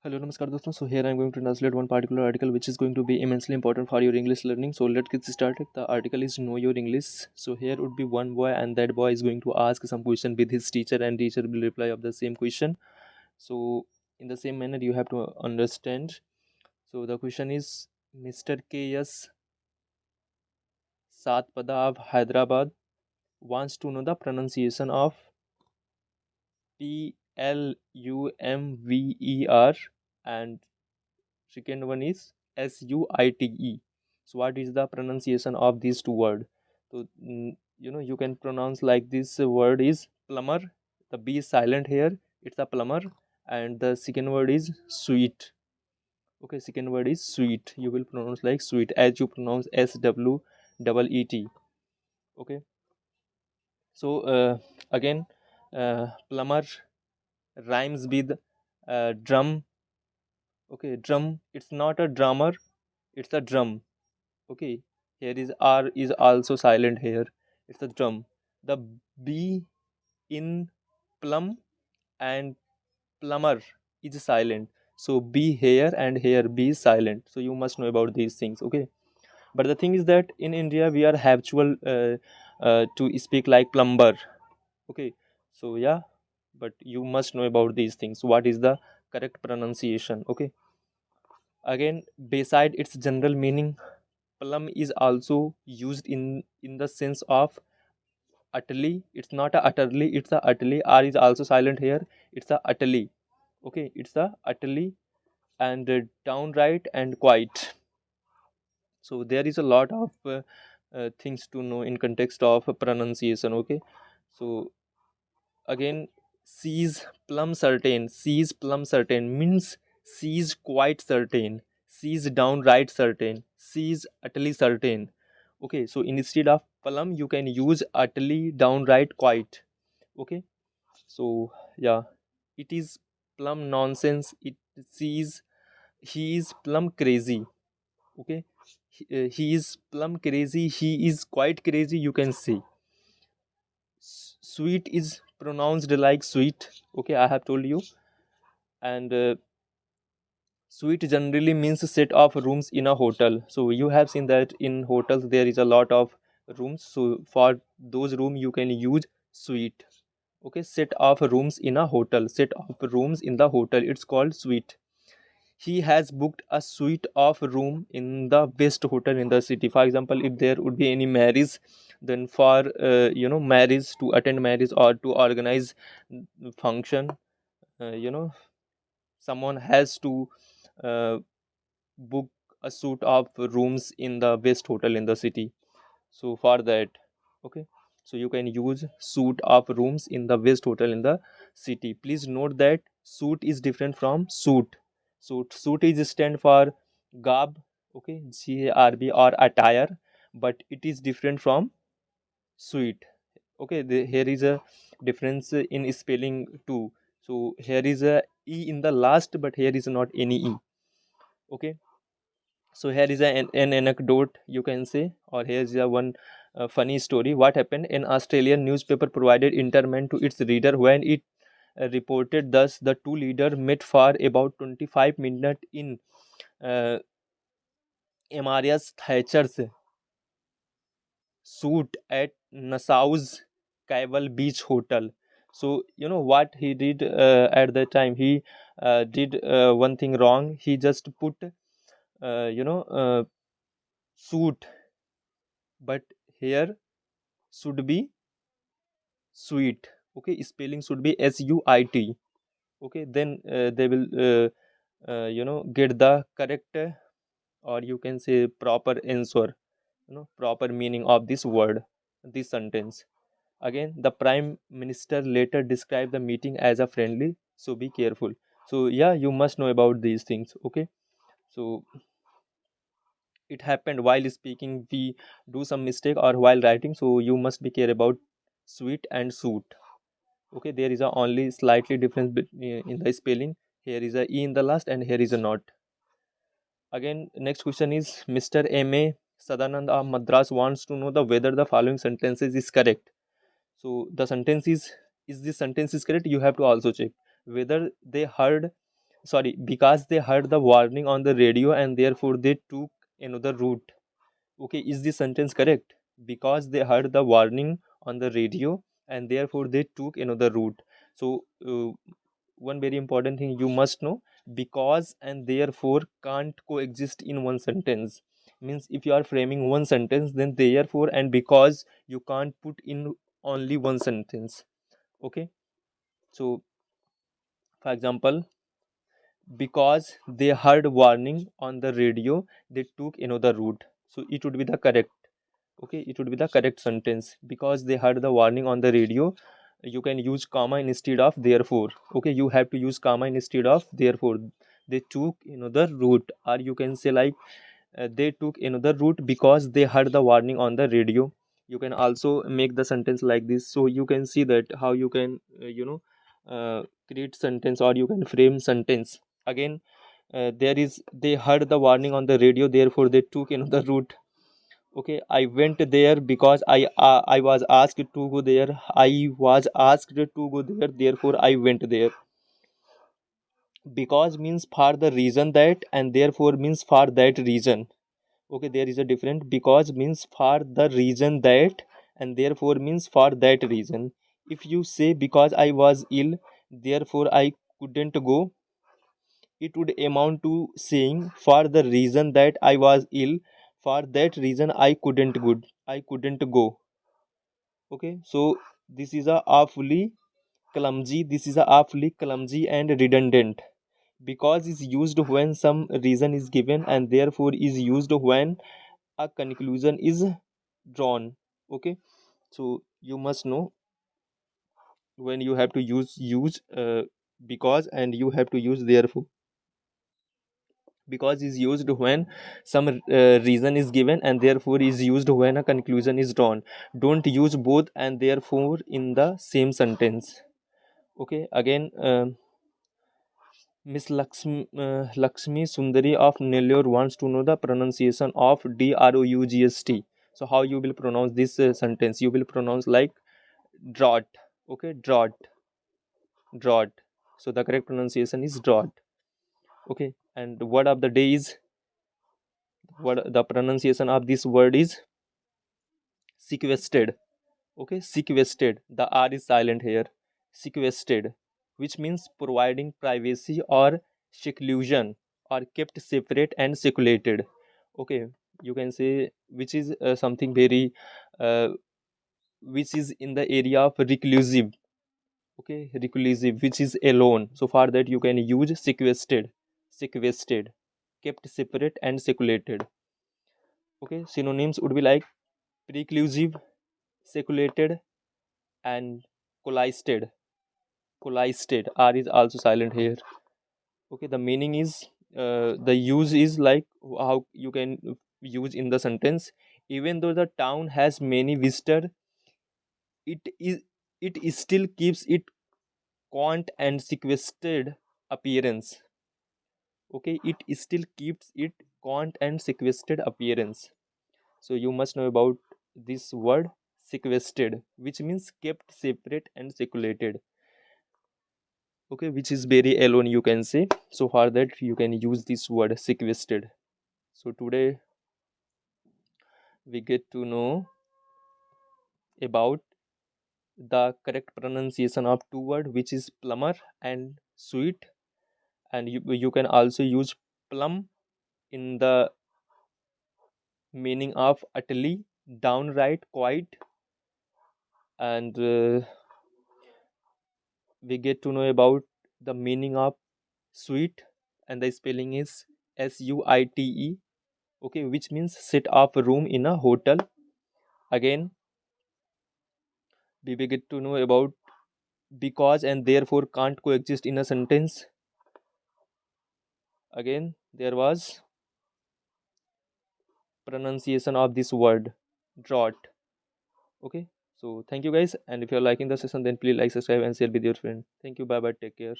Hello, namaskar दोस्तों. So here I am going to translate one particular article which is going to be immensely important for your English learning. So let's get started. The article is Know Your English. So here would be one boy and that boy is going to ask some question with his teacher and teacher will reply of the same question. So in the same manner you have to understand. So the question is Mr. K.S. Satpada of Hyderabad wants to know the pronunciation of Plumver and second one is suite. So what is the pronunciation of these two words? So you can pronounce like this word is plumber. The b is silent here, it's a plumber. And the second word is sweet. Okay, second word is sweet. You will pronounce like sweet as you pronounce SWEET. Okay, so again, plumber rhymes with drum. Okay, drum, it's not a drummer, it's a drum. Okay, here is r is also silent here, it's a drum. The b in plum and plumber is silent, so b here and here b is silent, so you must know about these things. Okay, but the thing is that in India we are habitual to speak like plumber. Okay, so yeah, but you must know about these things, what is the correct pronunciation. Okay, again, beside its general meaning, plum is also used in the sense of utterly. It's not a utterly, it's a utterly. R is also silent here, it's a utterly. Okay, it's a utterly. And downright and quite. So there is a lot of things to know in context of pronunciation. Okay, so again, sees plum certain means sees quite certain, sees downright certain, sees utterly certain. Okay, so instead of plum you can use utterly, downright, quite. Okay, so yeah, it is plum nonsense, it sees, he is plum crazy. Okay, he is plum crazy, he is quite crazy, you can say. Sweet is pronounced like sweet. Okay, I have told you. And suite generally means a set of rooms in a hotel. So you have seen that in hotels there is a lot of rooms, so for those room you can use suite. Okay, set of rooms in a hotel, set of rooms in the hotel, it's called suite. He has booked a suite of room in the best hotel in the city. For example, if there would be any marriage, then for marriage, to attend marriage or to organize function, someone has to uh, book a suite of rooms in the best hotel in the city. So for that, okay, so you can use suite of rooms in the best hotel in the city. Please note that suit is different from suit. So suit is stand for garb. Okay, garb or attire, but it is different from suite. Okay, here is a difference in spelling too. So here is a e in the last, but here is not any e. Okay, so here is an anecdote, you can say, or here's a one funny story. What happened? An Australian newspaper provided interment to its reader when it reported thus the two leaders met for about 25 minutes in uh, Emaria's Thatcher's suite at Nassau's Cable Beach Hotel. So you know what he did at that time? He did one thing wrong. He just put suit, but here should be sweet. Okay, spelling should be suit. Okay, then they will get the correct or you can say proper answer, proper meaning of this word, this sentence. Again, the prime minister later described the meeting as a friendly, so be careful. So yeah, you must know about these things. Okay, so it happened while speaking we do some mistake or while writing, so you must be care about sweet and suit. Okay, there is a only slightly difference in the spelling. Here is a e in the last and here is a not. Again, next question is Mr. Ma Sadanand of Madras wants to know the whether the following sentences is correct. So the sentence is this sentence is correct? You have to also check whether they heard sorry, because they heard the warning on the radio and therefore they took another route. Okay, is this sentence correct? Because they heard the warning on the radio and therefore they took another route. So one very important thing you must know, because and therefore can't coexist in one sentence. Means if you are framing one sentence, then therefore and because you can't put in only one sentence. Okay, so for example, because they heard warning on the radio they took another route, so it would be the correct. Okay, it would be the correct sentence. Because they heard the warning on the radio, you can use comma instead of therefore. Okay, you have to use comma instead of therefore. They took another route, or you can say like they took another route because they heard the warning on the radio. You can also make the sentence like this. So you can see that how you can create sentence, or you can frame sentence. Again, there is, they heard the warning on the radio therefore they took another route. Okay, I went there because I was asked to go there. I was asked to go there, therefore I went there. Because means for the reason that, and therefore means for that reason. Okay, there is a difference. Because means for the reason that, and therefore means for that reason. If you say because I was ill, therefore I couldn't go, it would amount to saying for the reason that I was ill, for that reason I couldn't go. Okay, so this is a awfully clumsy and redundant. Because is used when some reason is given, and therefore is used when a conclusion is drawn. Okay, so you must know when you have to use because, and you have to use therefore. Because is used when some reason is given, and therefore is used when a conclusion is drawn. Don't use both and therefore in the same sentence. Okay, again, Miss Lakshmi Sundari of Nellore wants to know the pronunciation of DROUGST. So how you will pronounce this sentence? You will pronounce like drought. Okay, drought. So the correct pronunciation is drought. Okay, and word of the day is, what the pronunciation of this word is sequestered. Okay, sequestered. The R is silent here. Sequestered, which means providing privacy or seclusion, or kept separate and secluded. Okay, you can say which is something very uh, which is in the area of reclusive. Okay, reclusive, which is alone. So for that you can use sequestered, kept separate and secluded. Okay, synonyms would be like preclusive, secluded, and collisted. Collisted, R is also silent here. Okay, the meaning is, the use is like how you can use in the sentence. Even though the town has many visitors, it is it is still keeps it quaint and sequestered appearance. Okay, it still keeps it quaint and sequestered appearance. So you must know about this word sequestered, which means kept separate and secluded. Okay, which is very alone, you can say. So for that you can use this word sequestered. So today we get to know about the correct pronunciation of two words, which is plumber and sweet. And you can also use plum in the meaning of utterly, downright, quite. And we get to know about the meaning of sweet, and the spelling is SUITE. Okay, which means set up a room in a hotel. Again, we get to know about because and therefore can't coexist in a sentence. Again, there was pronunciation of this word drought. Okay, so thank you guys, and if you're liking the session, then please like, subscribe, and share with your friend. Thank you, bye bye, take care.